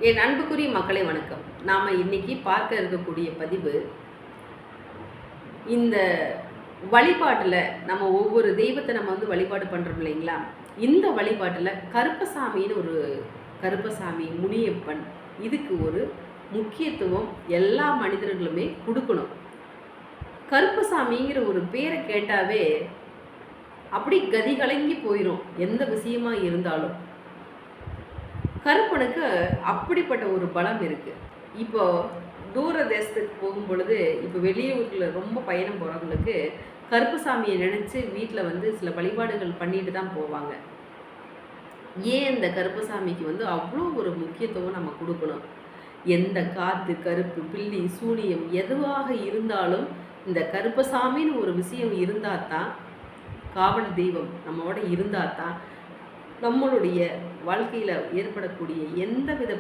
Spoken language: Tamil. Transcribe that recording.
என் அன்புக்குரிய மக்களே வணக்கம். நாம் இன்னைக்கு பார்க்க இருக்கக்கூடிய பதிவு, இந்த வழிபாட்டில் நம்ம ஒவ்வொரு தெய்வத்தை நம்ம வழிபாடு பண்ணுறோம் இல்லைங்களா? இந்த வழிபாட்டில் கருப்பசாமி, முனியப்பன் இதுக்கு ஒரு முக்கியத்துவம் எல்லா மனிதர்களுமே கொடுக்கணும். கருப்பசாமிங்கிற ஒரு பேரை கேட்டாவே அப்படி கதி கலங்கி போயிடும். எந்த விஷயமா இருந்தாலும் கருப்பனுக்கு அப்படிப்பட்ட ஒரு பலம் இருக்குது. இப்போ தூர தேசத்துக்கு போகும் பொழுது, இப்போ வெளியூரில் ரொம்ப பயணம் போகிறவங்களுக்கு கருப்பசாமியை நினச்சி வீட்டில் சில வழிபாடுகள் பண்ணிட்டு தான் போவாங்க. ஏன் இந்த கருப்பசாமிக்கு அவ்வளோ ஒரு முக்கியத்துவம் நம்ம கொடுக்கணும்? எந்த காற்று, கருப்பு, பில்லி, சூனியம் எதுவாக இருந்தாலும் இந்த கருப்பசாமின்னு ஒரு விஷயம் இருந்தால் தான், காவல் தெய்வம் நம்மோட இருந்தால் தான் நம்மளுடைய வாழ்க்கையில் ஏற்படக்கூடிய எந்த வித